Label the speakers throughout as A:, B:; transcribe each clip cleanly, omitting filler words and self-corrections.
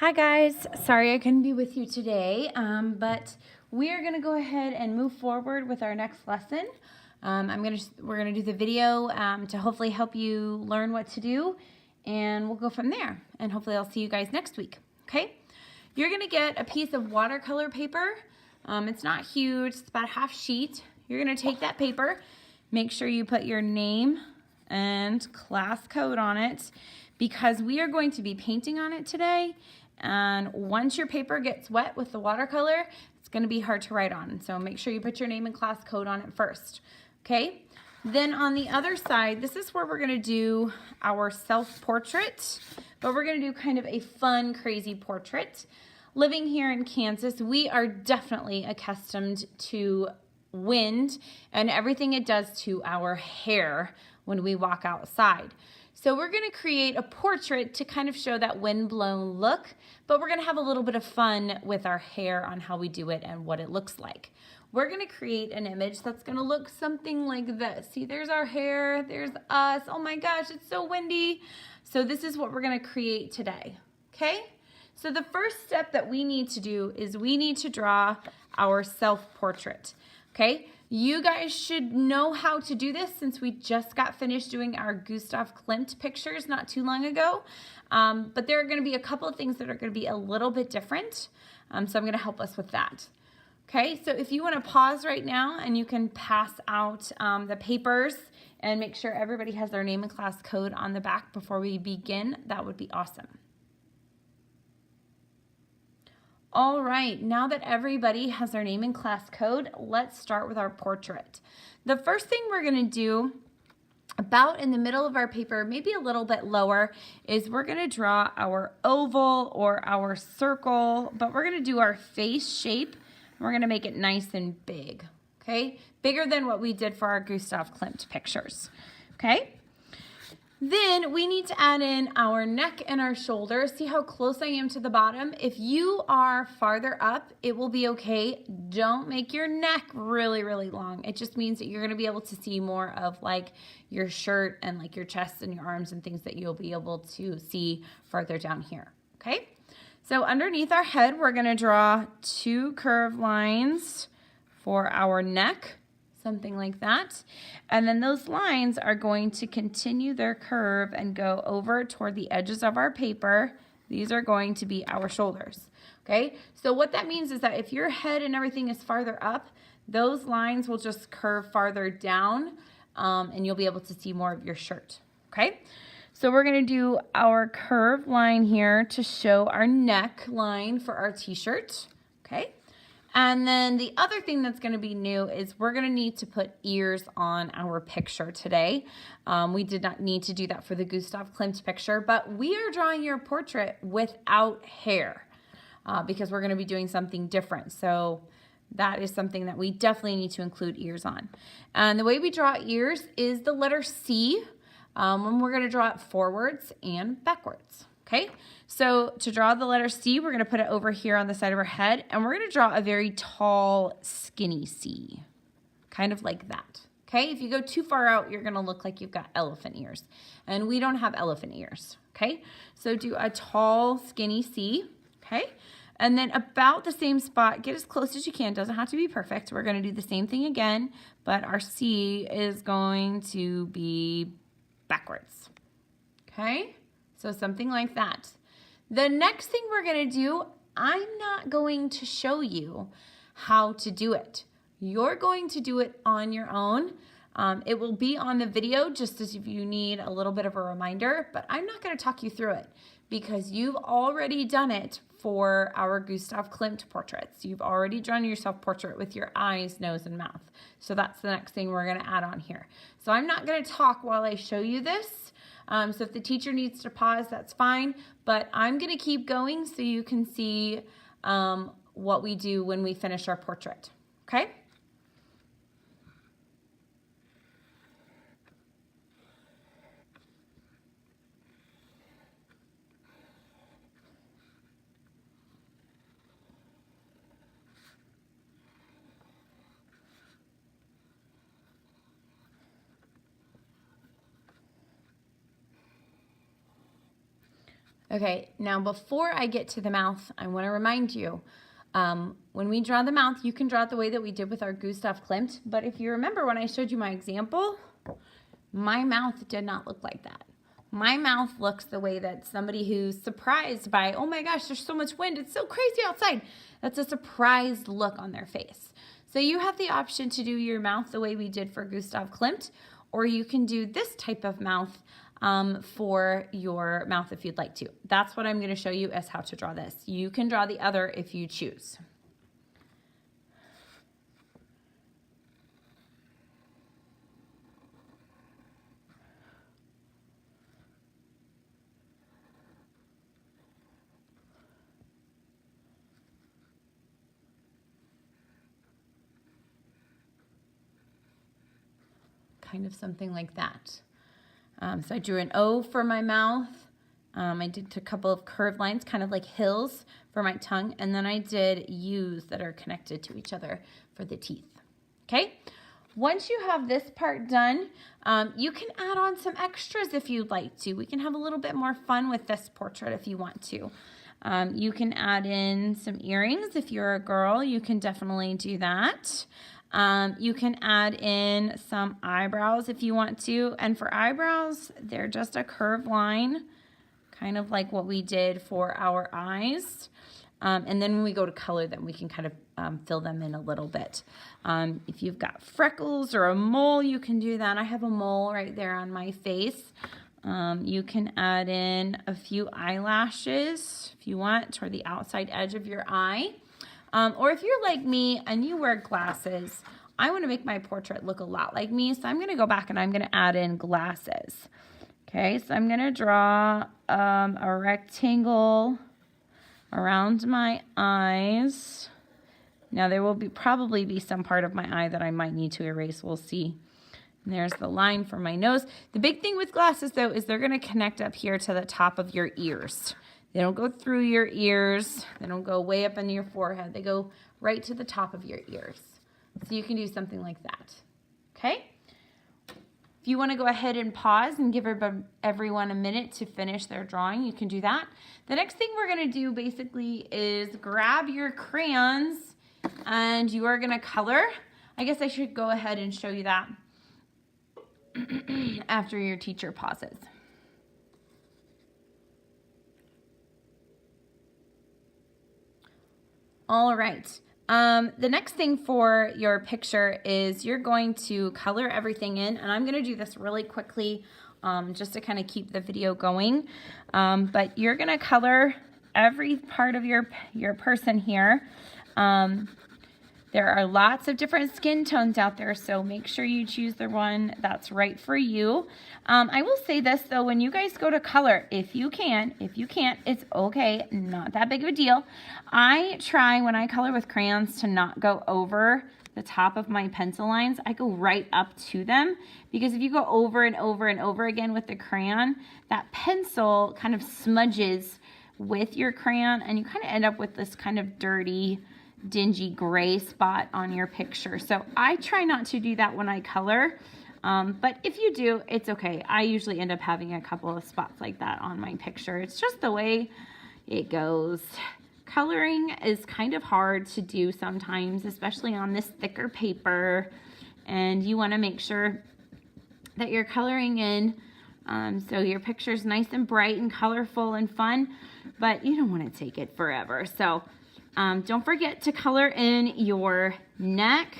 A: Hi guys, sorry I couldn't be with you today, but we are going to go ahead and move forward with our next lesson. We're gonna do the video to hopefully help you learn what to do, and we'll go from there. And hopefully I'll see you guys next week. Okay? You're gonna get a piece of watercolor paper. It's not huge; it's about a half sheet. You're gonna take that paper, make sure you put your name and class code on it, because we are going to be painting on it today. And once your paper gets wet with the watercolor, it's going to be hard to write on. So make sure you put your name and class code on it first. Okay? Then on the other side, this is where we're going to do our self-portrait, but we're going to do kind of a fun, crazy portrait. Living here in Kansas, we are definitely accustomed to wind and everything it does to our hair when we walk outside. So we're going to create a portrait to kind of show that wind-blown look, but we're going to have a little bit of fun with our hair on how we do it and what it looks like. We're going to create an image that's going to look something like this. See, there's our hair, there's us. Oh my gosh, it's so windy. So this is what we're going to create today, okay? So the first step that we need to do is we need to draw our self-portrait, okay? You guys should know how to do this since we just got finished doing our Gustav Klimt pictures not too long ago. But there are going to be a couple of things that are going to be a little bit different. So I'm going to help us with that. Okay, so if you want to pause right now and you can pass out the papers and make sure everybody has their name and class code on the back before we begin, that would be awesome. All right, now that everybody has their name and class code, let's start with our portrait. The first thing we're going to do, about in the middle of our paper, maybe a little bit lower, is we're going to draw our oval or our circle, but we're going to do our face shape. And we're going to make it nice and big, okay? Bigger than what we did for our Gustav Klimt pictures, okay? Then we need to add in our neck and our shoulders. See how close I am to the bottom? If you are farther up, it will be okay. Don't make your neck really, really long. It just means that you're gonna be able to see more of like your shirt and like your chest and your arms and things that you'll be able to see farther down here, okay? So underneath our head, we're gonna draw 2 curved lines for our neck. Something like that. And then those lines are going to continue their curve and go over toward the edges of our paper. These are going to be our shoulders. Okay, so what that means is that if your head and everything is farther up, those lines will just curve farther down and you'll be able to see more of your shirt. Okay, so we're going to do our curved line here to show our neck line for our t-shirt. Okay. And then the other thing that's going to be new is we're going to need to put ears on our picture today. We did not need to do that for the Gustav Klimt picture, but we are drawing your portrait without hair because we're going to be doing something different. So that is something that we definitely need to include ears on. And the way we draw ears is the letter C, when we're going to draw it forwards and backwards. Okay, so to draw the letter C, we're going to put it over here on the side of our head, and we're going to draw a very tall, skinny C, kind of like that. Okay, if you go too far out, you're going to look like you've got elephant ears, and we don't have elephant ears. Okay, so do a tall, skinny C. Okay, and then about the same spot, get as close as you can. Doesn't have to be perfect. We're going to do the same thing again, but our C is going to be backwards. Okay. So something like that. The next thing we're going to do, I'm not going to show you how to do it. You're going to do it on your own. It will be on the video just as if you need a little bit of a reminder, but I'm not going to talk you through it because you've already done it for our Gustav Klimt portraits. You've already drawn your self-portrait with your eyes, nose, and mouth. So that's the next thing we're going to add on here. So I'm not going to talk while I show you this. So if the teacher needs to pause, that's fine, but I'm going to keep going so you can see what we do when we finish our portrait, okay? Okay, now before I get to the mouth, I want to remind you, when we draw the mouth, you can draw it the way that we did with our Gustav Klimt, but if you remember when I showed you my example, my mouth did not look like that. My mouth looks the way that somebody who's surprised by, oh my gosh, there's so much wind, it's so crazy outside. That's a surprised look on their face. So you have the option to do your mouth the way we did for Gustav Klimt, or you can do this type of mouth for your mouth if you'd like to. That's what I'm going to show you as how to draw this. You can draw the other if you choose. Kind of something like that. So I drew an O for my mouth. I did a couple of curved lines, kind of like hills for my tongue. And then I did U's that are connected to each other for the teeth. Okay. Once you have this part done, you can add on some extras if you'd like to. We can have a little bit more fun with this portrait if you want to. You can add in some earrings. If you're a girl, you can definitely do that. You can add in some eyebrows if you want to. And for eyebrows, they're just a curved line, kind of like what we did for our eyes. And then when we go to color them, we can kind of fill them in a little bit. If you've got freckles or a mole, you can do that. I have a mole right there on my face. You can add in a few eyelashes if you want toward the outside edge of your eye. Or if you're like me and you wear glasses, I want to make my portrait look a lot like me. So I'm going to go back and I'm going to add in glasses. Okay, so I'm going to draw a rectangle around my eyes. Now there will probably be some part of my eye that I might need to erase. We'll see. And there's the line for my nose. The big thing with glasses though is they're going to connect up here to the top of your ears. They don't go through your ears. They don't go way up into your forehead. They go right to the top of your ears. So you can do something like that. Okay? If you want to go ahead and pause and give everyone a minute to finish their drawing, you can do that. The next thing we're going to do basically is grab your crayons and you are going to color. I guess I should go ahead and show you that after your teacher pauses. All right. The next thing for your picture is you're going to color everything in, and I'm going to do this really quickly just to kind of keep the video going. But you're going to color every part of your person here. There are lots of different skin tones out there, so make sure you choose the one that's right for you. I will say this though, when you guys go to color, if you can't, it's okay, not that big of a deal. I try when I color with crayons to not go over the top of my pencil lines. I go right up to them, because if you go over and over and over again with the crayon, that pencil kind of smudges with your crayon and you kind of end up with this kind of dirty, dingy gray spot on your picture. So I try not to do that when I color, but if you do, it's okay. I usually end up having a couple of spots like that on my picture. It's just the way it goes. Coloring is kind of hard to do sometimes, especially on this thicker paper, and you want to make sure that you're coloring in so your picture's nice and bright and colorful and fun, but you don't want to take it forever. So don't forget to color in your neck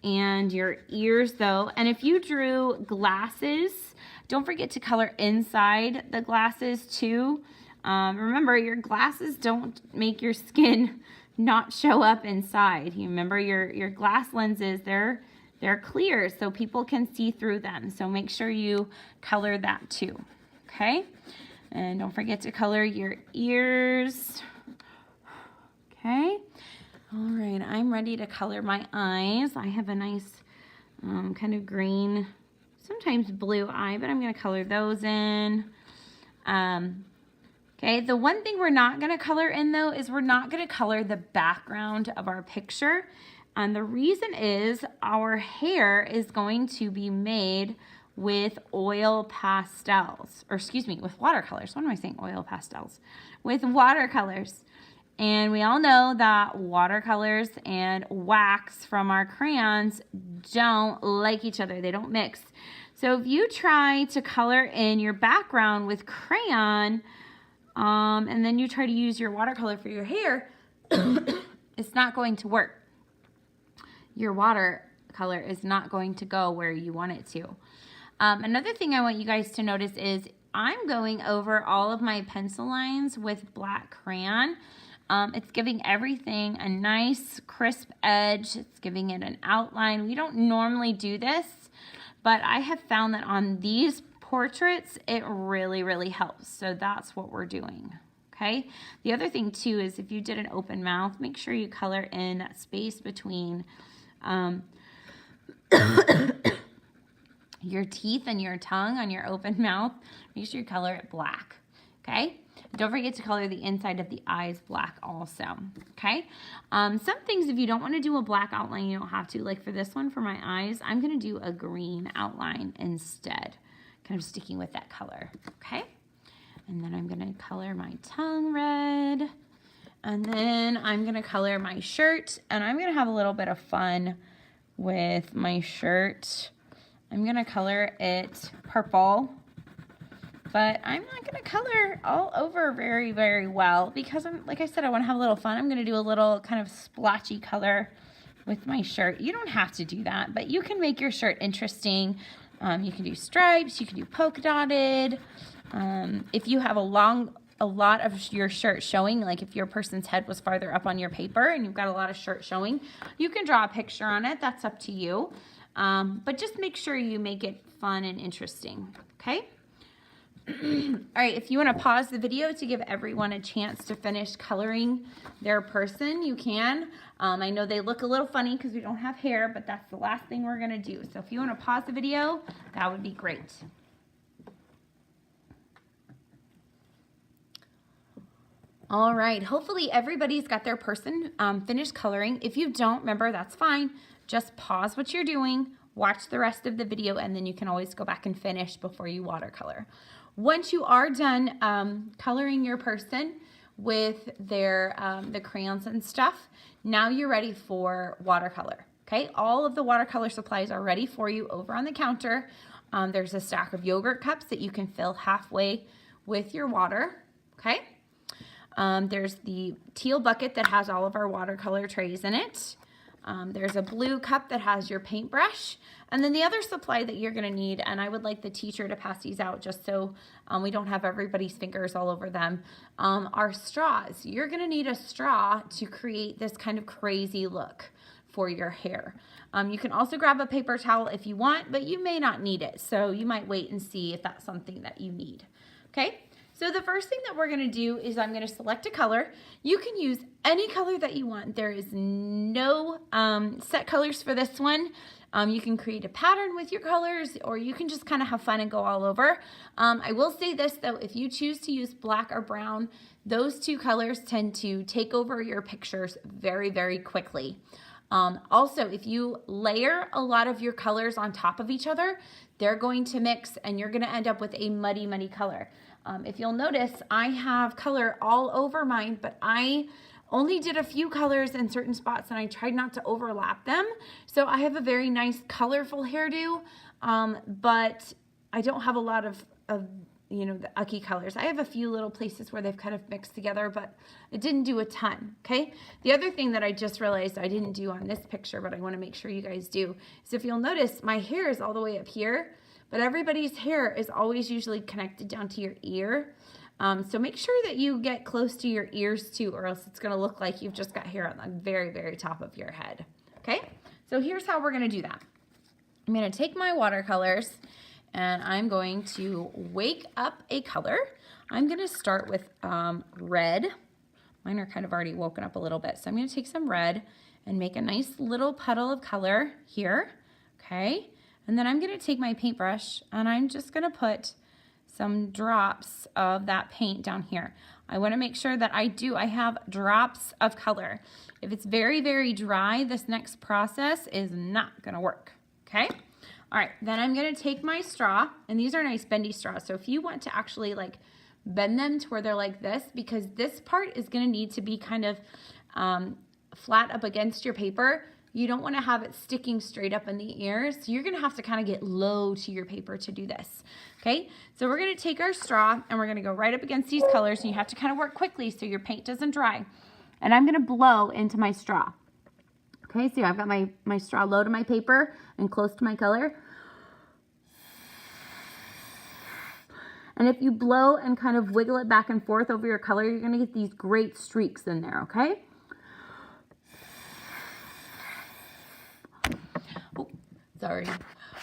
A: and your ears though. And if you drew glasses, don't forget to color inside the glasses too. Remember, your glasses don't make your skin not show up inside. You remember your glass lenses, they're clear so people can see through them. So make sure you color that too. Okay? And don't forget to color your ears. Okay, all right, I'm ready to color my eyes. I have a nice kind of green, sometimes blue eye, but I'm going to color those in. Okay, the one thing we're not going to color in though is we're not going to color the background of our picture. And the reason is our hair is going to be made with oil pastels, or excuse me, with watercolors. What am I saying? Oil pastels. With watercolors. And we all know that watercolors and wax from our crayons don't like each other. They don't mix. So if you try to color in your background with crayon, and then you try to use your watercolor for your hair, it's not going to work. Your watercolor is not going to go where you want it to. Another thing I want you guys to notice is I'm going over all of my pencil lines with black crayon. It's giving everything a nice crisp edge. It's giving it an outline. We don't normally do this, but I have found that on these portraits, it really, really helps. So that's what we're doing. Okay. The other thing too is if you did an open mouth, make sure you color in that space between your teeth and your tongue on your open mouth. Make sure you color it black. Okay. Don't forget to color the inside of the eyes black also, okay? Some things, if you don't want to do a black outline, you don't have to. Like for this one, for my eyes, I'm going to do a green outline instead, kind of sticking with that color, okay? And then I'm going to color my tongue red, and then I'm going to color my shirt, and I'm going to have a little bit of fun with my shirt. I'm going to color it purple. But I'm not going to color all over very, very well because like I said, I want to have a little fun. I'm going to do a little kind of splotchy color with my shirt. You don't have to do that, but you can make your shirt interesting. You can do stripes, you can do polka dotted. If you have a lot of your shirt showing, like if your person's head was farther up on your paper and you've got a lot of shirt showing, you can draw a picture on it. That's up to you. But just make sure you make it fun and interesting, okay? All right, if you want to pause the video to give everyone a chance to finish coloring their person, you can. I know they look a little funny because we don't have hair, but that's the last thing we're going to do. So if you want to pause the video, that would be great. All right, hopefully everybody's got their person finished coloring. If you don't, remember, that's fine. Just pause what you're doing, watch the rest of the video, and then you can always go back and finish before you watercolor. Once you are done coloring your person with their the crayons and stuff, now you're ready for watercolor. Okay, all of the watercolor supplies are ready for you over on the counter. There's a stack of yogurt cups that you can fill halfway with your water. Okay, there's the teal bucket that has all of our watercolor trays in it. There's a blue cup that has your paintbrush. And then the other supply that you're going to need, and I would like the teacher to pass these out just so we don't have everybody's fingers all over them, are straws. You're going to need a straw to create this kind of crazy look for your hair. You can also grab a paper towel if you want, but you may not need it. So you might wait and see if that's something that you need. Okay? So the first thing that we're going to do is I'm going to select a color. You can use any color that you want. There is no set colors for this one. You can create a pattern with your colors, or you can just kind of have fun and go all over. I will say this though, if you choose to use black or brown, those two colors tend to take over your pictures very, very quickly. Also, if you layer a lot of your colors on top of each other, they're going to mix and you're going to end up with a muddy, muddy color. If you'll notice, I have color all over mine, but I only did a few colors in certain spots and I tried not to overlap them. So I have a very nice colorful hairdo, but I don't have a lot of you know, the ucky colors. I have a few little places where they've kind of mixed together, but it didn't do a ton, okay? The other thing that I just realized I didn't do on this picture, but I want to make sure you guys do, is if you'll notice, my hair is all the way up here, but everybody's hair is always usually connected down to your ear. So make sure that you get close to your ears too, or else it's going to look like you've just got hair on the very, very top of your head. Okay, so here's how we're going to do that. I'm going to take my watercolors and I'm going to wake up a color. I'm going to start with red. Mine are kind of already woken up a little bit. So I'm going to take some red and make a nice little puddle of color here. Okay, and then I'm going to take my paintbrush and I'm just going to put some drops of that paint down here. I want to make sure that I have drops of color. If it's very, very dry, this next process is not going to work. Okay. All right, then I'm gonna take my straw, and these are nice bendy straws. So if you want to actually like bend them to where they're like this, because this part is gonna need to be kind of flat up against your paper. You don't want to have it sticking straight up in the ear. So you're going to have to kind of get low to your paper to do this. Okay, so we're going to take our straw and we're going to go right up against these colors, and you have to kind of work quickly so your paint doesn't dry. And I'm going to blow into my straw. Okay, so I've got my straw low to my paper and close to my color. And if you blow and kind of wiggle it back and forth over your color, you're going to get these great streaks in there, okay? Oh, sorry.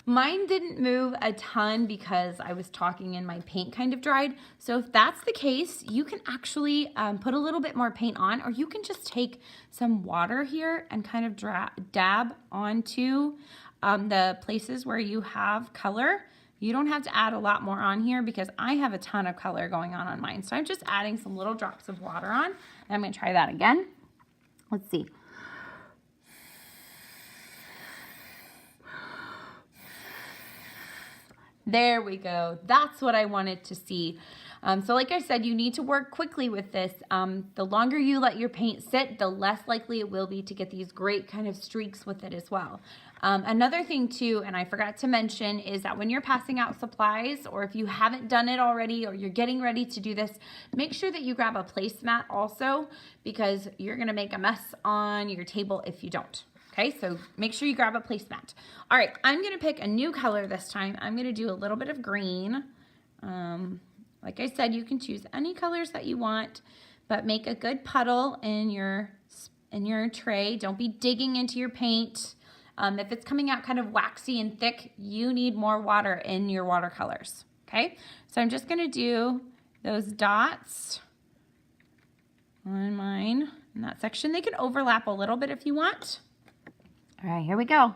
A: Mine didn't move a ton because I was talking and my paint kind of dried. So if that's the case, you can actually put a little bit more paint on, or you can just take some water here and kind of dab onto the places where you have color. You don't have to add a lot more on here because I have a ton of color going on mine. So I'm just adding some little drops of water on. And I'm going to try that again. Let's see. There we go. That's what I wanted to see. So like I said, you need to work quickly with this. The longer you let your paint sit, the less likely it will be to get these great kind of streaks with it as well. Another thing too, and I forgot to mention, is that when you're passing out supplies, or if you haven't done it already, or you're getting ready to do this, make sure that you grab a placemat also, because you're gonna make a mess on your table if you don't. Okay, so make sure you grab a placemat. All right, I'm gonna pick a new color this time. I'm gonna do a little bit of green. Like I said, you can choose any colors that you want, but make a good puddle in your tray. Don't be digging into your paint. If it's coming out kind of waxy and thick, you need more water in your watercolors, okay? So I'm just gonna do those dots on mine in that section. They can overlap a little bit if you want. All right, here we go.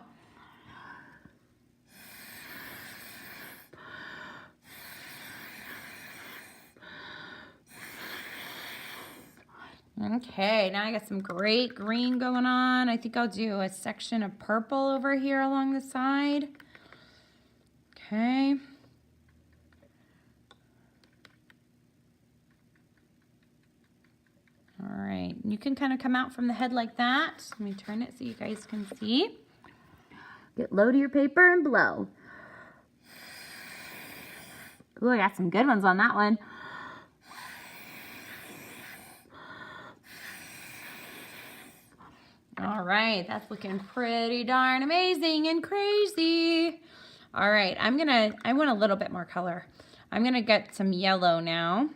A: Okay, now I got some great green going on. I think I'll do a section of purple over here along the side. Okay. All right, you can kind of come out from the head like that. Let me turn it so you guys can see. Get low to your paper and blow. Ooh, I got some good ones on that one. All right, that's looking pretty darn amazing and crazy. All right, I want a little bit more color. I'm gonna get some yellow now,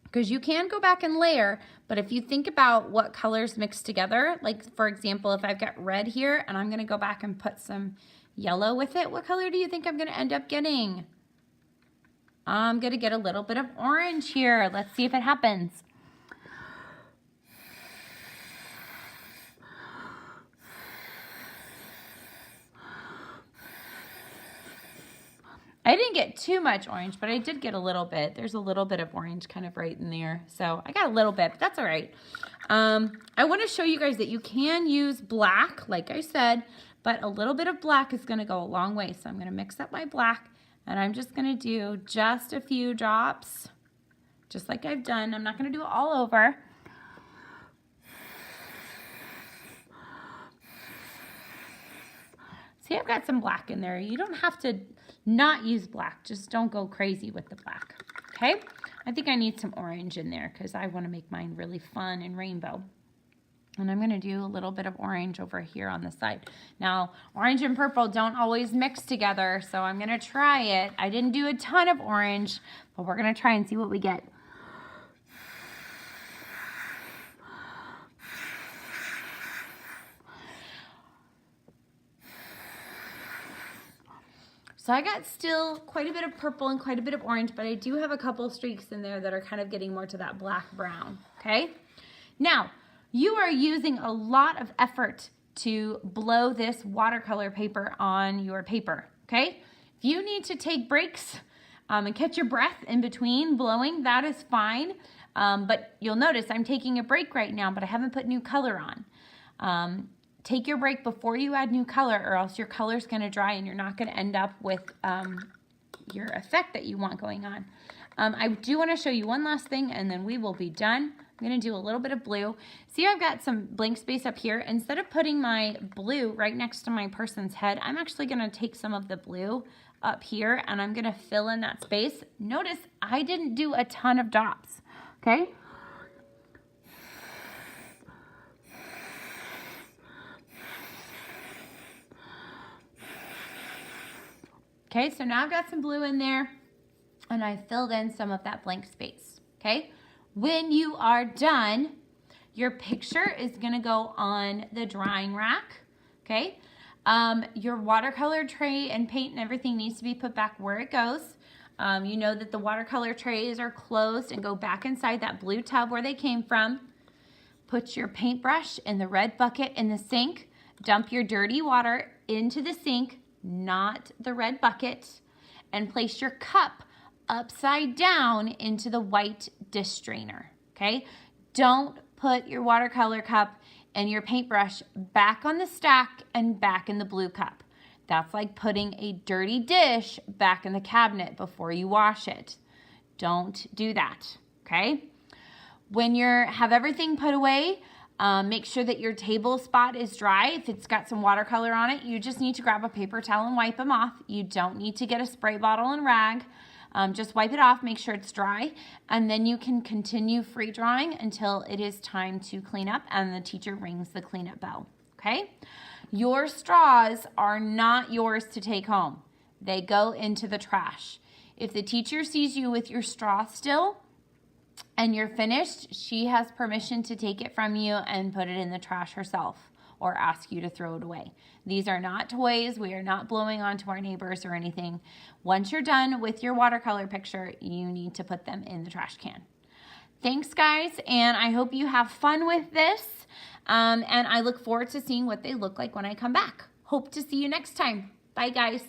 A: because you can go back and layer, but if you think about what colors mix together, like for example, if I've got red here and I'm gonna go back and put some yellow with it, what color do you think I'm gonna end up getting? I'm gonna get a little bit of orange here. Let's see if it happens. I didn't get too much orange, but I did get a little bit. There's a little bit of orange kind of right in there. So I got a little bit, but that's all right. I want to show you guys that you can use black, like I said, but a little bit of black is going to go a long way. So I'm going to mix up my black, and I'm just going to do just a few drops, just like I've done. I'm not going to do it all over. See, I've got some black in there. You don't have to not use black. Just don't go crazy with the black, okay? I think I need some orange in there because I want to make mine really fun and rainbow. And I'm going to do a little bit of orange over here on the side. Now, orange and purple don't always mix together, so I'm going to try it. I didn't do a ton of orange, but we're going to try and see what we get. So I got still quite a bit of purple and quite a bit of orange, but I do have a couple of streaks in there that are kind of getting more to that black brown, okay? Now, you are using a lot of effort to blow this watercolor paper on your paper, okay? If you need to take breaks and catch your breath in between blowing, that is fine. But you'll notice I'm taking a break right now, but I haven't put new color on. take your break before you add new color, or else your color's going to dry and you're not going to end up with your effect that you want going on. I do want to show you one last thing and then we will be done. I'm going to do a little bit of blue. See, I've got some blank space up here. Instead of putting my blue right next to my person's head, I'm actually going to take some of the blue up here and I'm going to fill in that space. Notice I didn't do a ton of dots, okay? Okay, so now I've got some blue in there and I filled in some of that blank space, okay? When you are done, your picture is gonna go on the drying rack, okay? Your watercolor tray and paint and everything needs to be put back where it goes. You know that the watercolor trays are closed and go back inside that blue tub where they came from. Put your paintbrush in the red bucket in the sink. Dump your dirty water into the sink, not the red bucket, and place your cup upside down into the white dish strainer, okay? Don't put your watercolor cup and your paintbrush back on the stack and back in the blue cup. That's like putting a dirty dish back in the cabinet before you wash it. Don't do that, okay? When you have everything put away, make sure that your table spot is dry. If it's got some watercolor on it, you just need to grab a paper towel and wipe them off. You don't need to get a spray bottle and rag. Just wipe it off, make sure it's dry, and then you can continue free drawing until it is time to clean up and the teacher rings the cleanup bell, okay? Your straws are not yours to take home. They go into the trash. If the teacher sees you with your straw still, and you're finished, she has permission to take it from you and put it in the trash herself or ask you to throw it away. These are not toys. We are not blowing onto our neighbors or anything. Once you're done with your watercolor picture, you need to put them in the trash can. Thanks, guys, and I hope you have fun with this, and I look forward to seeing what they look like when I come back. Hope to see you next time. Bye, guys.